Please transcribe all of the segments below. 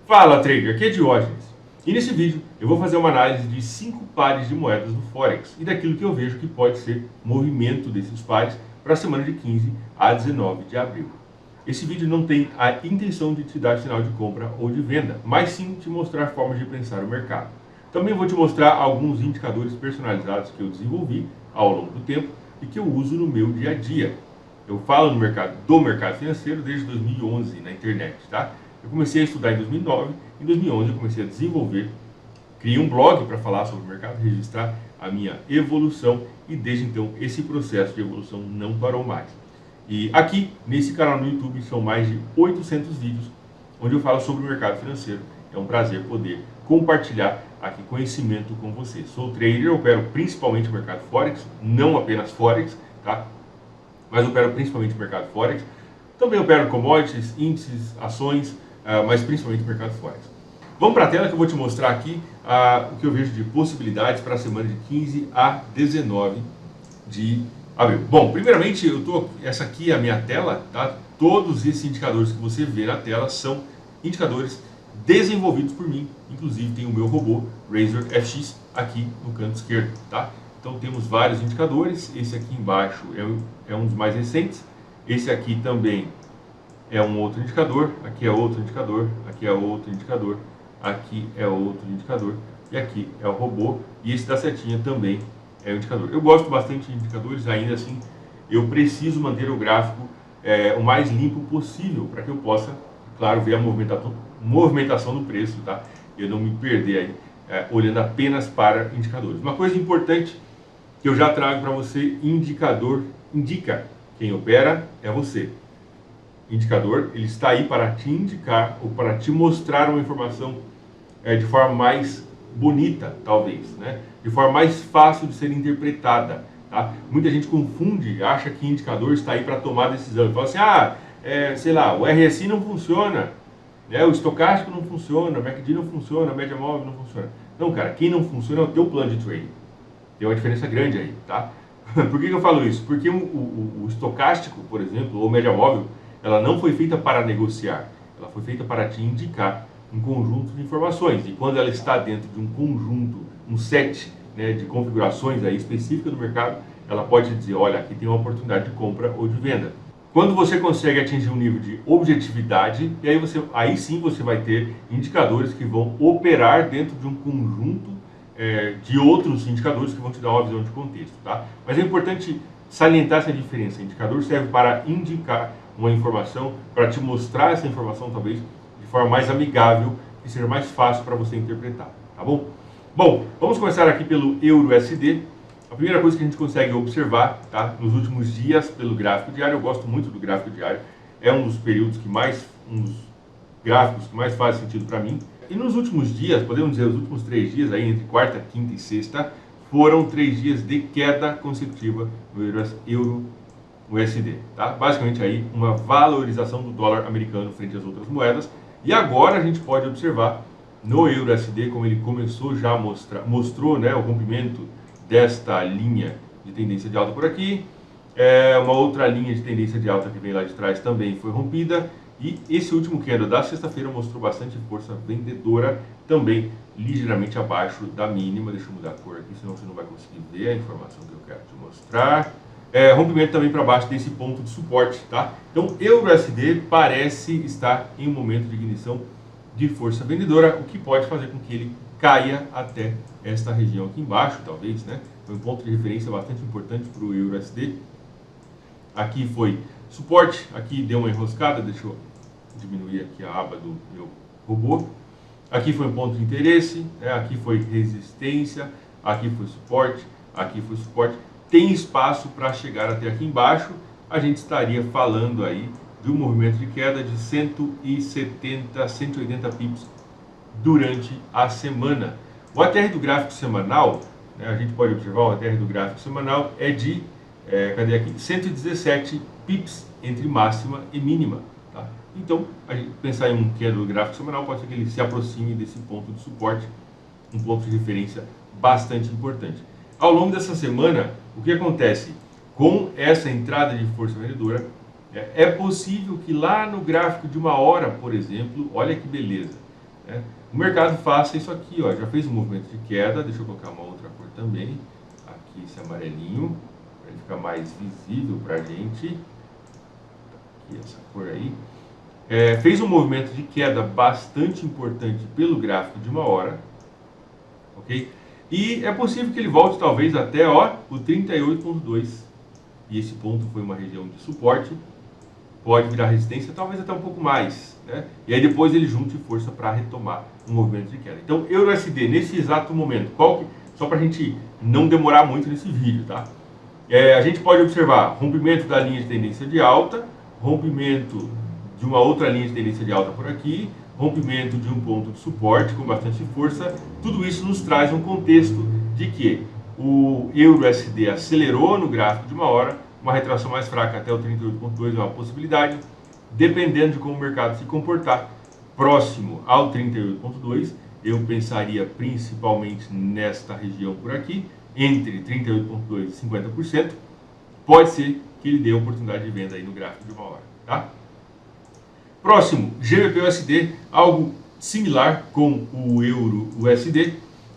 Fala trader, aqui é Diógenes. E nesse vídeo eu vou fazer uma análise de 5 pares de moedas do Forex e daquilo que eu vejo que pode ser movimento desses pares para a semana de 15 a 19 de abril. Esse vídeo não tem a intenção de te dar sinal de compra ou de venda, mas sim te mostrar formas de pensar o mercado. Também vou te mostrar alguns indicadores personalizados que eu desenvolvi ao longo do tempo e que eu uso no meu dia a dia. Eu falo no mercado financeiro desde 2011 na internet, tá? Eu comecei a estudar em 2009, em 2011 eu comecei a desenvolver, criei um blog para falar sobre o mercado, registrar a minha evolução e desde então esse processo de evolução não parou mais. E aqui, nesse canal no YouTube, são mais de 800 vídeos onde eu falo sobre o mercado financeiro. É um prazer poder compartilhar aqui conhecimento com você. Sou trader, opero principalmente o mercado Forex, não apenas Forex, tá? Mas opero principalmente o mercado Forex. Também opero commodities, índices, ações, mas principalmente o mercado Forex. Vamos para a tela que eu vou te mostrar aqui o que eu vejo de possibilidades para a semana de 15 a 19 de abril. Bom, primeiramente, essa aqui é a minha tela, tá? Todos esses indicadores que você vê na tela são indicadores desenvolvidos por mim. Inclusive tem o meu robô Razor FX aqui no canto esquerdo, tá? Então temos vários indicadores. Esse aqui embaixo é um dos mais recentes. Esse aqui também é um outro indicador. Aqui é outro indicador. Aqui é outro indicador. Aqui é outro indicador. E aqui é o robô. E esse da setinha também é um indicador. Eu gosto bastante de indicadores, ainda assim eu preciso manter o gráfico o mais limpo possível para que eu possa, claro, ver a movimentação do preço, tá? Eu não me perder aí olhando apenas para indicadores. Uma coisa importante que eu já trago para você: indicador indica, quem opera é você. Indicador, ele está aí para te indicar ou para te mostrar uma informação de forma mais bonita, talvez, né? De forma mais fácil de ser interpretada, tá? Muita gente confunde, acha que indicador está aí para tomar decisão. Fala assim, sei lá, o RSI não funciona, né? O estocástico não funciona, o MACD não funciona, a média móvel não funciona. Não, cara, quem não funciona é o teu plano de trading. Tem uma diferença grande aí, tá? Por que eu falo isso? Porque o estocástico, por exemplo, ou média móvel, ela não foi feita para negociar, ela foi feita para te indicar um conjunto de informações. E quando ela está dentro de um conjunto, um set, né, de configurações aí específicas do mercado, ela pode dizer, olha, aqui tem uma oportunidade de compra ou de venda. Quando você consegue atingir um nível de objetividade, e aí sim você vai ter indicadores que vão operar dentro de um conjunto de outros indicadores que vão te dar uma visão de contexto, tá? Mas é importante salientar essa diferença. O indicador serve para indicar uma informação, para te mostrar essa informação talvez de forma mais amigável e seja mais fácil para você interpretar, tá bom? Bom, vamos começar aqui pelo EURUSD. A primeira coisa que a gente consegue observar, tá, nos últimos dias pelo gráfico diário, eu gosto muito do gráfico diário, é um dos períodos um dos gráficos que mais faz sentido para mim. E nos últimos dias, podemos dizer, os últimos 3 dias, aí entre quarta, quinta e sexta, foram 3 dias de queda consecutiva no EURUSD, tá? Basicamente aí uma valorização do dólar americano frente às outras moedas. E agora a gente pode observar no EURUSD como ele começou já a mostrou, né, o rompimento desta linha de tendência de alta por aqui. Uma outra linha de tendência de alta que vem lá de trás também foi rompida. E esse último candle da sexta-feira mostrou bastante força vendedora, também ligeiramente abaixo da mínima. Deixa eu mudar a cor aqui, senão você não vai conseguir ver a informação que eu quero te mostrar. Rompimento também para baixo desse ponto de suporte, tá? Então, EURUSD parece estar em um momento de ignição de força vendedora, o que pode fazer com que ele caia até esta região aqui embaixo, talvez, né? Foi um ponto de referência bastante importante para o EURUSD. Aqui foi suporte, aqui deu uma enroscada, deixa eu diminuir aqui a aba do meu robô. Aqui foi um ponto de interesse, né? Aqui foi resistência, aqui foi suporte, aqui foi suporte. Tem espaço para chegar até aqui embaixo. A gente estaria falando aí de um movimento de queda de 170, 180 pips durante a semana. O ATR do gráfico semanal, né, a gente pode observar, o ATR do gráfico semanal é de 117 pips entre máxima e mínima, tá? Então, a gente pensar em um candle do gráfico semanal, pode ser que ele se aproxime desse ponto de suporte, um ponto de referência bastante importante. Ao longo dessa semana, o que acontece? Com essa entrada de força vendedora, é possível que lá no gráfico de 1 hora, por exemplo, olha que beleza, né, o mercado faça isso aqui, ó, já fez um movimento de queda, deixa eu colocar uma outra cor também, aqui esse amarelinho, para ele ficar mais visível para a gente, aqui essa cor aí, fez um movimento de queda bastante importante pelo gráfico de 1 hora, ok? E é possível que ele volte talvez até ó, o 38.2, e esse ponto foi uma região de suporte, pode virar resistência, talvez até um pouco mais, né? E aí depois ele junte força para retomar um movimento de queda. Então, EURUSD, nesse exato momento, só para a gente não demorar muito nesse vídeo, tá? A gente pode observar rompimento da linha de tendência de alta, rompimento de uma outra linha de tendência de alta por aqui, rompimento de um ponto de suporte com bastante força. Tudo isso nos traz um contexto de que o EURUSD acelerou no gráfico de 1 hora, uma retração mais fraca até o 38.2 é uma possibilidade, dependendo de como o mercado se comportar. Próximo ao 38.2, eu pensaria principalmente nesta região por aqui, entre 38.2 e 50%, pode ser que ele dê oportunidade de venda aí no gráfico de 1 hora, tá? Próximo, GBP-USD, algo similar com o EURUSD,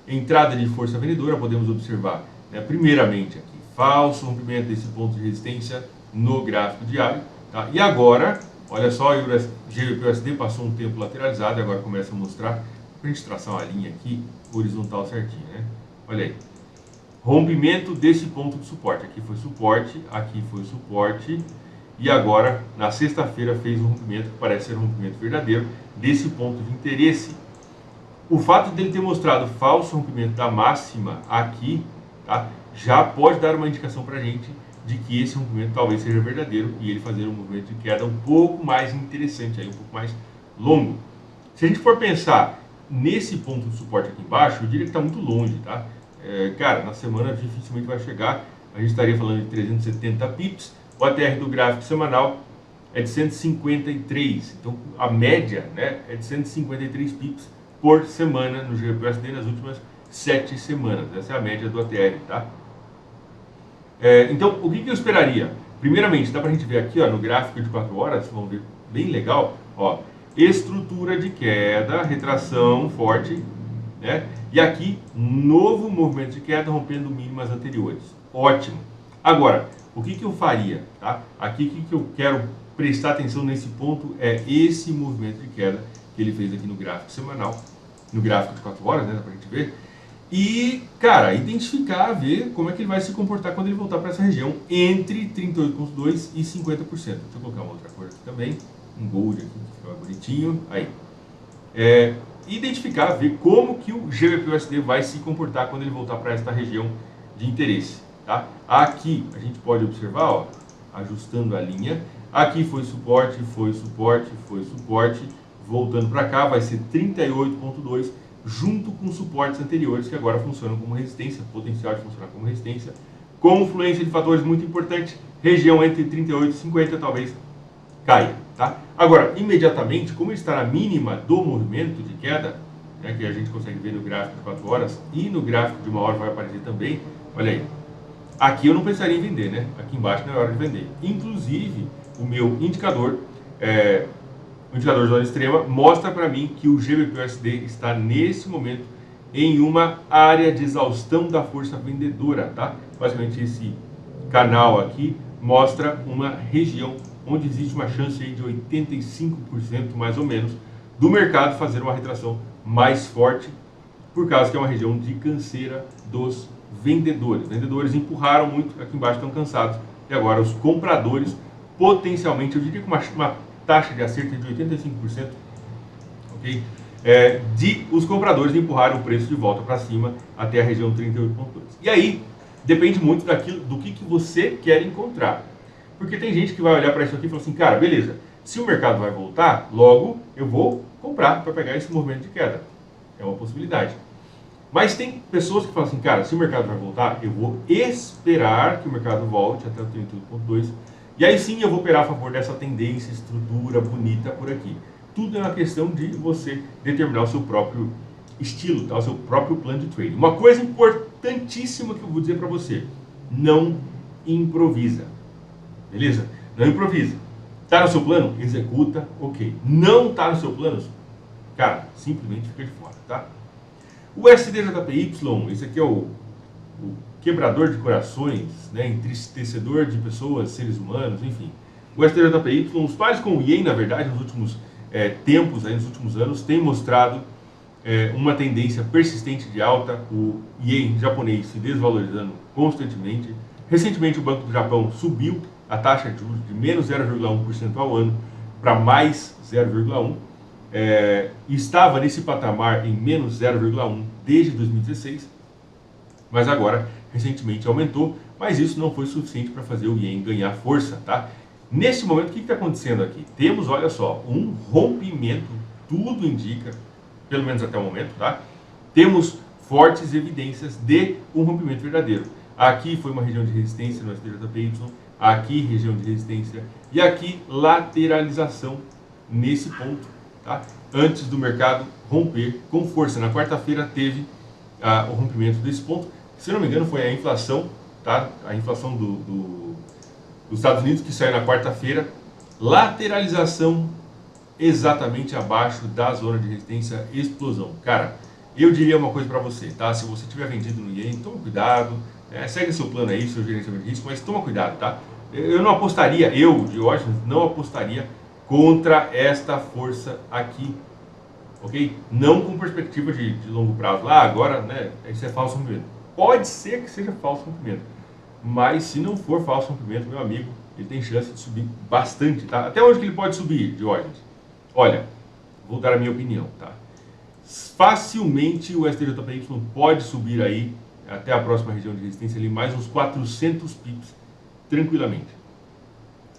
entrada de força vendedora, podemos observar, né, primeiramente aqui, falso rompimento desse ponto de resistência no gráfico diário, tá? E agora, olha só, o GBP-USD passou um tempo lateralizado e agora começa a mostrar, para a gente traçar uma linha aqui, horizontal certinho, né? Olha aí, rompimento desse ponto de suporte, aqui foi suporte, e agora, na sexta-feira, fez um rompimento que parece ser um rompimento verdadeiro desse ponto de interesse. O fato dele ter mostrado falso rompimento da máxima aqui, tá, já pode dar uma indicação para a gente de que esse rompimento talvez seja verdadeiro e ele fazer um movimento de queda um pouco mais interessante, aí, um pouco mais longo. Se a gente for pensar nesse ponto de suporte aqui embaixo, eu diria que está muito longe, tá? Cara, na semana dificilmente vai chegar, a gente estaria falando de 370 pips, o ATR do gráfico semanal é de 153, então a média, né, é de 153 pips por semana no GBP-USD nas últimas 7 semanas, essa é a média do ATR, tá? Então, o que eu esperaria? Primeiramente, dá pra gente ver aqui, ó, no gráfico de 4 horas, vamos ver, bem legal, ó, estrutura de queda, retração forte, né? E aqui, novo movimento de queda rompendo mínimas anteriores. Ótimo. Agora, o que eu faria? Tá? Aqui, o que eu quero prestar atenção nesse ponto é esse movimento de queda que ele fez aqui no gráfico semanal, no gráfico de 4 horas, né? Dá pra gente ver. E, cara, identificar, ver como é que ele vai se comportar quando ele voltar para essa região entre 38,2% e 50%. Deixa eu colocar uma outra cor aqui também, um gold aqui, que fica bonitinho. Aí. Identificar, ver como que o GBP-USD vai se comportar quando ele voltar para esta região de interesse. Tá? Aqui a gente pode observar, ó, ajustando a linha, aqui foi suporte, voltando para cá vai ser 38,2 junto com suportes anteriores que agora funcionam como resistência, potencial de funcionar como resistência, com influência de fatores muito importantes, região entre 38 e 50 talvez caia, tá? Agora, imediatamente, como está na mínima do movimento de queda, né, que a gente consegue ver no gráfico de 4 horas e no gráfico de 1 hora vai aparecer também, olha aí, aqui eu não pensaria em vender, né? Aqui embaixo não é hora de vender. Inclusive, o meu indicador, o indicador de zona extrema, mostra para mim que o GBP-USD está nesse momento em uma área de exaustão da força vendedora, tá? Basicamente esse canal aqui mostra uma região onde existe uma chance aí de 85% mais ou menos do mercado fazer uma retração mais forte, por causa que é uma região de canseira dos vendedores. Vendedores empurraram muito, aqui embaixo estão cansados, e agora os compradores, potencialmente, eu diria que uma taxa de acerto de 85%, ok? Os compradores empurraram o preço de volta para cima até a região 38,2. E aí, depende muito do que você quer encontrar. Porque tem gente que vai olhar para isso aqui e falar assim, cara, beleza, se o mercado vai voltar, logo eu vou comprar para pegar esse movimento de queda. É uma possibilidade. Mas tem pessoas que falam assim, cara, se o mercado vai voltar, eu vou esperar que o mercado volte até o 38,2 e aí sim eu vou operar a favor dessa tendência, estrutura bonita por aqui. Tudo é uma questão de você determinar o seu próprio estilo, tá? O seu próprio plano de trading. Uma coisa importantíssima que eu vou dizer para você, não improvisa, beleza? Não improvisa. Tá no seu plano? Executa, ok. Não tá no seu plano? cara, simplesmente fica de fora, tá? O STJPY, esse aqui é o quebrador de corações, né, entristecedor de pessoas, seres humanos, enfim. O STJPY, os pares com o Ien, na verdade, nos últimos tempos, aí, nos últimos anos, tem mostrado uma tendência persistente de alta, o Ien japonês se desvalorizando constantemente. Recentemente, o Banco do Japão subiu a taxa de juros de menos 0,1% ao ano para mais 0,1%. Estava nesse patamar em menos 0,1% desde 2016, mas agora, recentemente, aumentou, mas isso não foi suficiente para fazer o Ien ganhar força, tá? Neste momento, o que está acontecendo aqui? Temos, olha só, um rompimento, tudo indica, pelo menos até o momento, tá? Temos fortes evidências de um rompimento verdadeiro. Aqui foi uma região de resistência no STJPY, aqui região de resistência e aqui lateralização nesse ponto, tá? Antes do mercado romper com força. Na quarta-feira teve o rompimento desse ponto. Se não me engano, foi a inflação, tá? A inflação dos Estados Unidos, que saiu na quarta-feira. Lateralização exatamente abaixo da zona de resistência, explosão. Cara, eu diria uma coisa para você, tá? Se você tiver vendido no Ien, toma cuidado, segue seu plano aí, seu gerenciamento de risco, mas toma cuidado, tá? Eu não apostaria, Diógenes, não apostaria contra esta força aqui, ok? Não com perspectiva de longo prazo. Agora, né, isso é falso rompimento. Pode ser que seja falso rompimento, mas se não for falso rompimento, meu amigo, ele tem chance de subir bastante, tá? Até onde que ele pode subir, Diógenes? Olha, vou dar a minha opinião, tá? Facilmente o STJPY pode subir aí até a próxima região de resistência ali mais uns 400 pips, tranquilamente,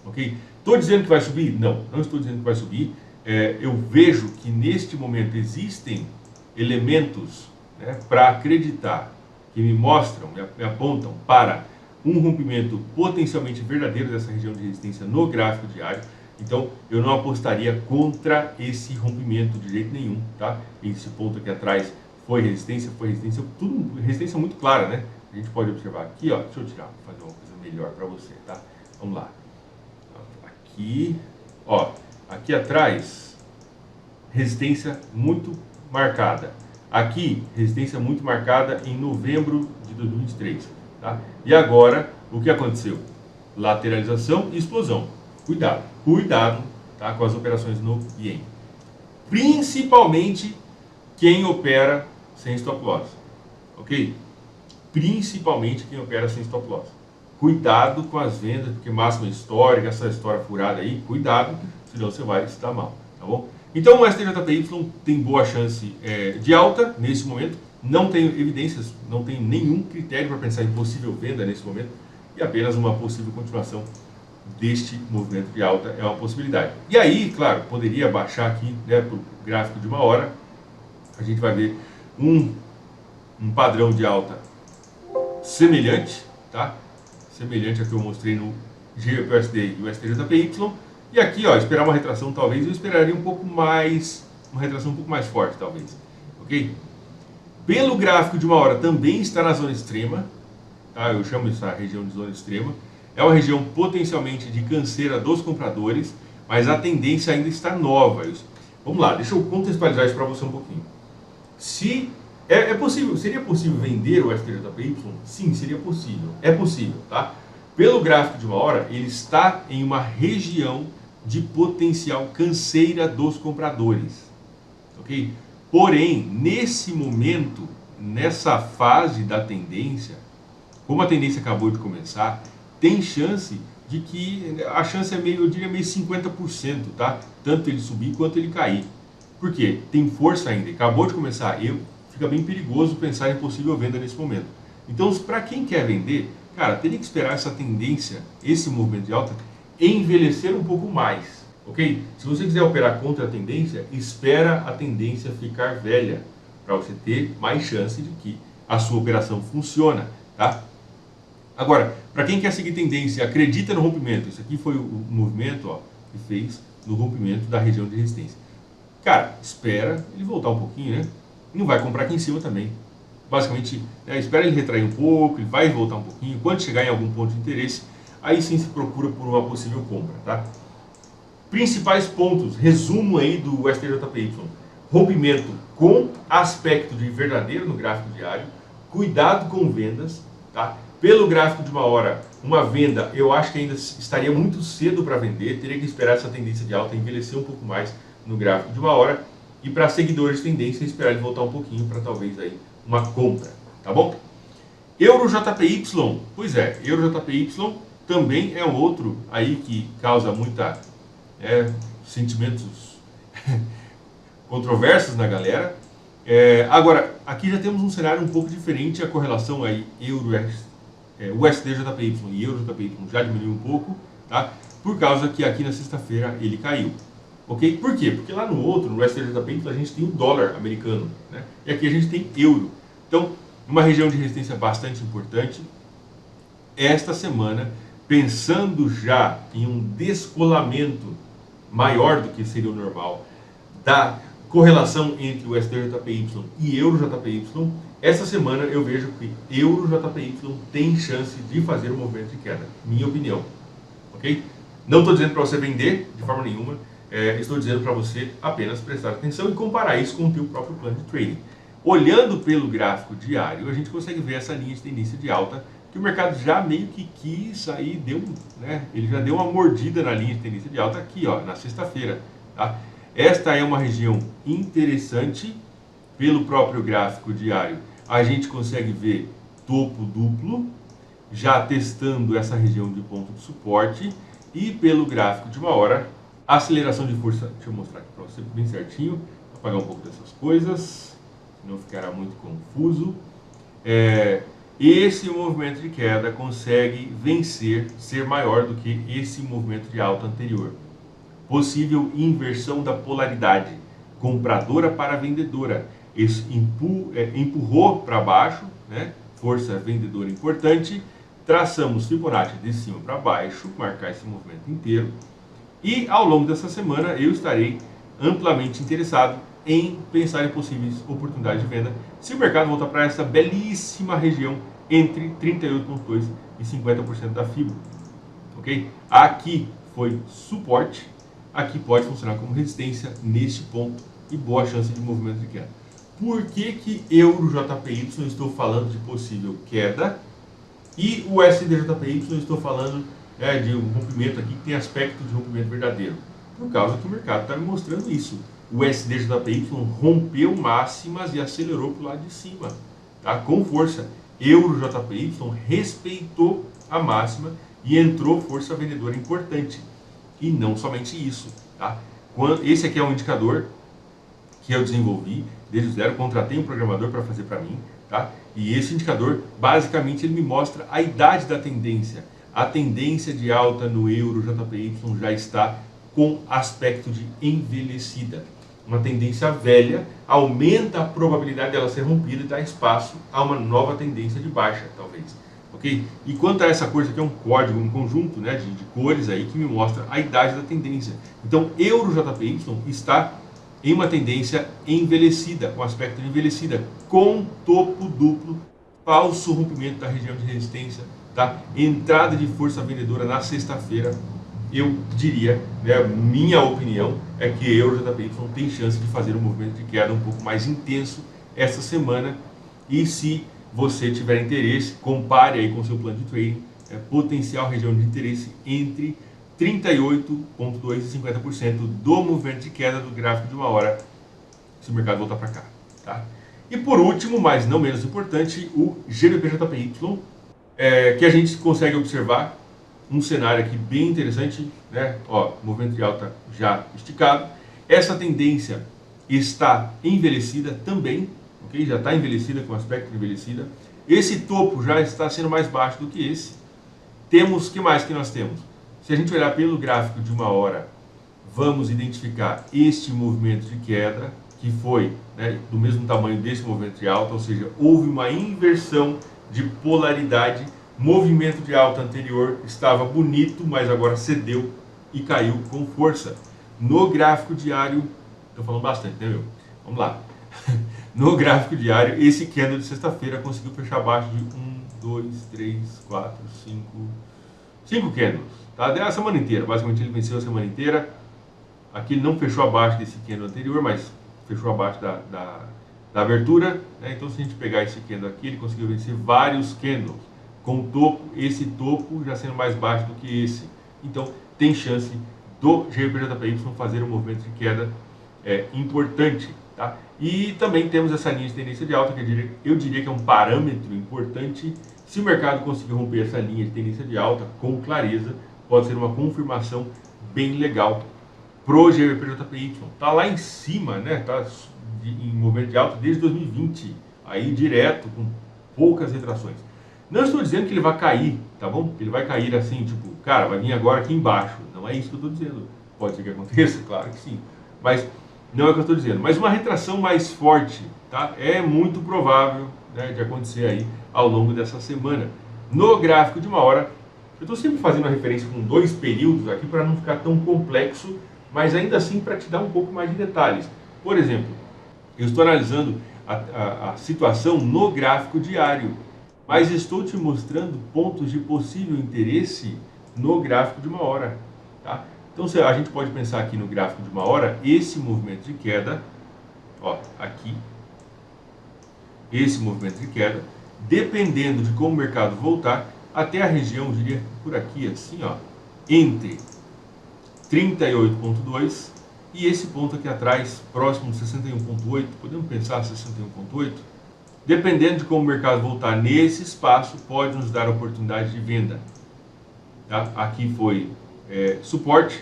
ok? Estou dizendo que vai subir? Não, não estou dizendo que vai subir. Eu vejo que neste momento existem elementos, né, para acreditar, que me mostram, me apontam para um rompimento potencialmente verdadeiro dessa região de resistência no gráfico diário. Então, eu não apostaria contra esse rompimento de jeito nenhum, tá? Esse ponto aqui atrás foi resistência, tudo resistência muito clara, né? A gente pode observar aqui, ó, deixa eu tirar, fazer uma coisa melhor para você, tá? Vamos lá. Aqui, ó, aqui atrás, resistência muito marcada. Aqui, resistência muito marcada em novembro de 2023, tá? E agora, o que aconteceu? Lateralização e explosão. Cuidado, tá, com as operações no Ien. Principalmente quem opera sem stop loss, ok? Principalmente quem opera sem stop loss. Cuidado com as vendas, porque máxima histórica, essa história furada aí, cuidado, senão você vai se dar mal, tá bom? Então o STJPY tem boa chance de alta nesse momento. Não tenho evidências, não tenho nenhum critério para pensar em possível venda nesse momento e apenas uma possível continuação deste movimento de alta é uma possibilidade. E aí, claro, poderia baixar aqui, né, para o gráfico de uma hora, a gente vai ver um padrão de alta semelhante, tá? Semelhante ao que eu mostrei no GBPUSD e o STJPY. E aqui, ó, esperar uma retração, talvez, eu esperaria um pouco mais, uma retração um pouco mais forte, talvez, ok? Pelo gráfico de uma hora também está na zona extrema, tá? Eu chamo essa região de zona extrema. É uma região potencialmente de canseira dos compradores, mas a tendência ainda está nova. Vamos lá, deixa eu contextualizar isso para você um pouquinho. Se seria possível vender o STJPY? Sim, seria possível. É possível, tá? Pelo gráfico de uma hora, ele está em uma região de potencial canseira dos compradores, ok? Porém, nesse momento, nessa fase da tendência, como a tendência acabou de começar, tem chance de que a chance é meio, eu diria meio 50%, tá? Tanto ele subir quanto ele cair. Por quê? Tem força ainda, acabou de começar, fica bem perigoso pensar em possível venda nesse momento. Então, para quem quer vender, cara, teria que esperar essa tendência, esse movimento de alta, envelhecer um pouco mais, ok? Se você quiser operar contra a tendência, espera a tendência ficar velha, para você ter mais chance de que a sua operação funcione, tá? Agora, para quem quer seguir tendência, acredita no rompimento, isso aqui foi o movimento, ó, que fez no rompimento da região de resistência. Cara, espera ele voltar um pouquinho, né? Não vai comprar aqui em cima também. Basicamente, espera ele retrair um pouco, ele vai voltar um pouquinho. Quando chegar em algum ponto de interesse, aí sim se procura por uma possível compra, tá? Principais pontos, resumo aí do STJPY. rompimento com aspecto de verdadeiro no gráfico diário, cuidado com vendas, tá? Pelo gráfico de uma hora, uma venda, eu acho que ainda estaria muito cedo para vender, teria que esperar essa tendência de alta envelhecer um pouco mais no gráfico de uma hora, e para seguidores de tendência, esperar ele voltar um pouquinho para talvez aí uma compra, tá bom? Euro JPY, pois é, Euro JPY também é um outro aí que causa muita sentimentos controversos na galera. Agora, aqui já temos um cenário um pouco diferente, a correlação aí USD JPY e Euro JPY já diminuiu um pouco, tá? Por causa que aqui na sexta-feira ele caiu. Ok? Por quê? Porque lá no outro, no USD JPY, a gente tem o dólar americano, né? E aqui a gente tem euro. Então, uma região de resistência bastante importante. Esta semana, pensando já em um descolamento maior do que seria o normal da correlação entre o USD-JPY e Euro-JPY, essa semana eu vejo que Euro-JPY tem chance de fazer um movimento de queda, minha opinião, ok? Não estou dizendo para você vender de forma nenhuma, estou dizendo para você apenas prestar atenção e comparar isso com o teu próprio plano de trading. Olhando pelo gráfico diário, a gente consegue ver essa linha de tendência de alta, que o mercado já meio que quis aí, ele já deu uma mordida na linha de tendência de alta aqui, ó, na sexta-feira, tá? Esta é uma região interessante, pelo próprio gráfico diário, a gente consegue ver topo duplo, já testando essa região de ponto de suporte, e pelo gráfico de uma hora, aceleração de força, deixa eu mostrar aqui para você bem certinho, vou apagar um pouco dessas coisas, senão ficará muito confuso. Esse movimento de queda consegue vencer, ser maior do que esse movimento de alta anterior. Possível inversão da polaridade, compradora para vendedora. Isso empurrou para baixo, né? Força vendedora importante. Traçamos Fibonacci de cima para baixo, marcar esse movimento inteiro. E ao longo dessa semana eu estarei amplamente interessado em pensar em possíveis oportunidades de venda se o mercado voltar para essa belíssima região entre 38,2% e 50% da FIBO. Ok? Aqui foi suporte, aqui pode funcionar como resistência neste ponto e boa chance de movimento de queda. Por que Euro JPY estou falando de possível queda e o USD-JPY estou falando de um rompimento aqui que tem aspecto de rompimento verdadeiro? Por causa que o mercado está me mostrando isso. O USD-JPY rompeu máximas e acelerou para o lado de cima, tá? Com força. Euro-JPY respeitou a máxima e entrou força vendedora importante. E não somente isso, tá? Esse aqui é um indicador que eu desenvolvi desde o zero, contratei um programador para fazer para mim, tá? E esse indicador, basicamente, ele me mostra a idade da tendência. A tendência de alta no Euro-JPY já está com aspecto de envelhecida. Uma tendência velha aumenta a probabilidade dela ser rompida e dá espaço a uma nova tendência de baixa, talvez. Ok? E quanto a essa cor, isso aqui é um código, um conjunto, né, de cores aí que me mostra a idade da tendência. Então, Euro-JPY está em uma tendência envelhecida, com aspecto de envelhecida, com topo duplo, falso rompimento da região de resistência, tá? Entrada de força vendedora na sexta-feira. Eu diria, né, minha opinião é que Euro-JPY tem chance de fazer um movimento de queda um pouco mais intenso essa semana. E se você tiver interesse, compare aí com o seu plano de trading, potencial região de interesse entre 38,2% e 50% do movimento de queda do gráfico de uma hora, se o mercado voltar para cá, tá? E por último, mas não menos importante, o GBP-JPY, que a gente consegue observar um cenário aqui bem interessante, né? Ó, movimento de alta já esticado. Essa tendência está envelhecida também, ok? Já está envelhecida, com aspecto de envelhecida. Esse topo já está sendo mais baixo do que esse. Temos, que mais que nós temos? Se a gente olhar pelo gráfico de uma hora, vamos identificar este movimento de queda, que foi, né, do mesmo tamanho desse movimento de alta, ou seja, houve uma inversão de polaridade. Movimento de alta anterior estava bonito, mas agora cedeu e caiu com força. No gráfico diário, estou falando bastante, né, meu? Vamos lá. No gráfico diário, esse candle de sexta-feira conseguiu fechar abaixo de 1, 2, 3, 4, 5 candles. Tá? Deu a semana inteira, basicamente ele venceu a semana inteira. Aqui ele não fechou abaixo desse candle anterior, mas fechou abaixo da abertura, né? Então se a gente pegar esse candle aqui, ele conseguiu vencer vários candles, com o topo, esse topo já sendo mais baixo do que esse. Então tem chance do GBP/JPY fazer um movimento de queda importante, tá? E também temos essa linha de tendência de alta, que eu diria que é um parâmetro importante. Se o mercado conseguir romper essa linha de tendência de alta com clareza, pode ser uma confirmação bem legal pro GBP/JPY. Tá lá em cima, né? Tá em movimento de alta desde 2020, aí direto, com poucas retrações. Não estou dizendo que ele vai cair, tá bom? Que ele vai cair assim, tipo, cara, vai vir agora aqui embaixo. Não é isso que eu estou dizendo. Pode ser que aconteça, claro que sim. Mas não é o que eu estou dizendo. Mas uma retração mais forte, tá? É muito provável, né, de acontecer aí ao longo dessa semana. No gráfico de uma hora, eu estou sempre fazendo uma referência com 2 períodos aqui para não ficar tão complexo, mas ainda assim para te dar um pouco mais de detalhes. Por exemplo, eu estou analisando a situação no gráfico diário, mas estou te mostrando pontos de possível interesse no gráfico de uma hora, tá? Então a gente pode pensar aqui no gráfico de uma hora, esse movimento de queda, ó, aqui, esse movimento de queda, dependendo de como o mercado voltar, até a região, eu diria por aqui, assim, ó, entre 38,2 e esse ponto aqui atrás, próximo de 61,8, podemos pensar 61,8, dependendo de como o mercado voltar nesse espaço, pode nos dar oportunidade de venda. Tá? Aqui foi suporte,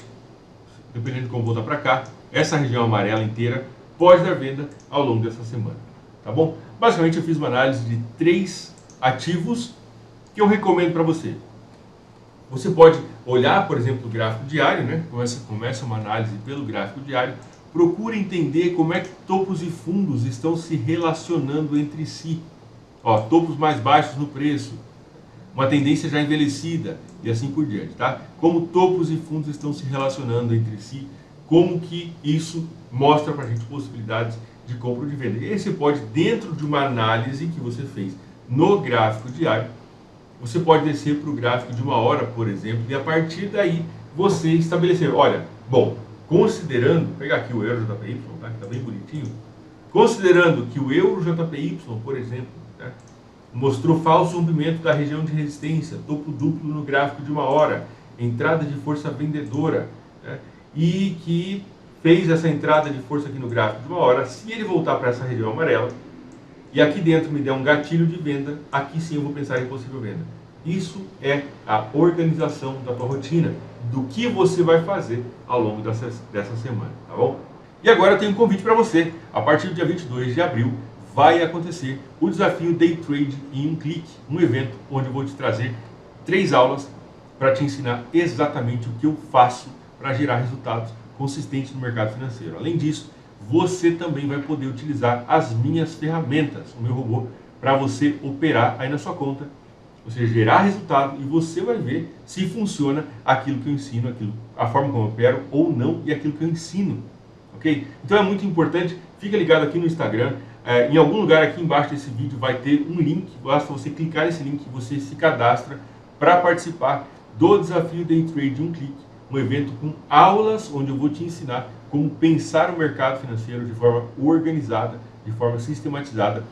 dependendo de como voltar para cá, essa região amarela inteira pode dar venda ao longo dessa semana. Tá bom? Basicamente eu fiz uma análise de 3 ativos que eu recomendo para você. Você pode olhar, por exemplo, o gráfico diário, né? Começa uma análise pelo gráfico diário, procura entender como é que topos e fundos estão se relacionando entre si. Ó, topos mais baixos no preço, uma tendência já envelhecida e assim por diante, tá? Como topos e fundos estão se relacionando entre si, como que isso mostra para a gente possibilidades de compra ou de venda. E aí você pode, dentro de uma análise que você fez no gráfico diário, você pode descer para o gráfico de uma hora, por exemplo, e a partir daí você estabelecer, olha, bom, considerando, pegar aqui o euro JPY, tá, que está bem bonitinho, considerando que o euro JPY, por exemplo, né, mostrou falso rompimento da região de resistência, topo duplo no gráfico de uma hora, entrada de força vendedora, né, e que fez essa entrada de força aqui no gráfico de uma hora, se ele voltar para essa região amarela, e aqui dentro me der um gatilho de venda, aqui sim eu vou pensar em possível venda. Isso é a organização da tua rotina, do que você vai fazer ao longo dessa semana, tá bom? E agora eu tenho um convite para você. A partir do dia 22 de abril vai acontecer o desafio Day Trade em um clique, um evento onde eu vou te trazer 3 aulas para te ensinar exatamente o que eu faço para gerar resultados consistentes no mercado financeiro. Além disso, você também vai poder utilizar as minhas ferramentas, o meu robô, para você operar aí na sua conta, ou seja, gerar resultado, e você vai ver se funciona aquilo que eu ensino, a forma como eu opero ou não, e aquilo que eu ensino, ok? Então é muito importante, fica ligado aqui no Instagram, em algum lugar aqui embaixo desse vídeo vai ter um link, basta você clicar nesse link e você se cadastra para participar do desafio Day Trade um clique, um evento com aulas onde eu vou te ensinar como pensar o mercado financeiro de forma organizada, de forma sistematizada.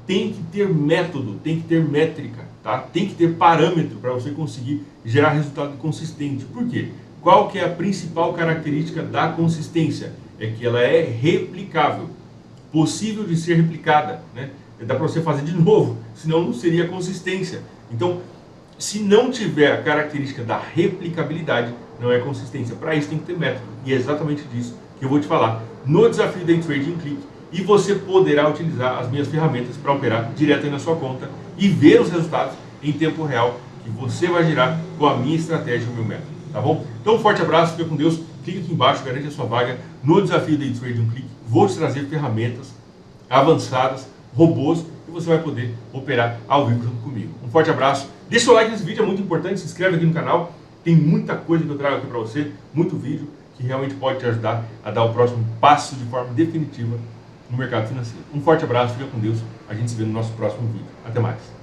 Tem que ter método, tem que ter métrica, tá? Tem que ter parâmetro para você conseguir gerar resultado consistente. Por quê? Qual que é a principal característica da consistência? É que ela é replicável, possível de ser replicada, né? Dá para você fazer de novo, senão não seria consistência. Então, se não tiver a característica da replicabilidade, não é consistência. Para isso tem que ter método. E é exatamente disso que eu vou te falar no desafio Day Trade em Clique. E você poderá utilizar as minhas ferramentas para operar direto aí na sua conta e ver os resultados em tempo real que você vai gerar com a minha estratégia e o meu método. Tá bom? Então um forte abraço, fica com Deus. Clique aqui embaixo, garante a sua vaga no desafio Day Trade em Clique. Vou te trazer ferramentas avançadas, robôs, e você vai poder operar ao vivo junto comigo. Um forte abraço. Deixa o like nesse vídeo, é muito importante. Se inscreve aqui no canal. Tem muita coisa que eu trago aqui para você, muito vídeo que realmente pode te ajudar a dar o próximo passo de forma definitiva no mercado financeiro. Um forte abraço, fica com Deus. A gente se vê no nosso próximo vídeo. Até mais.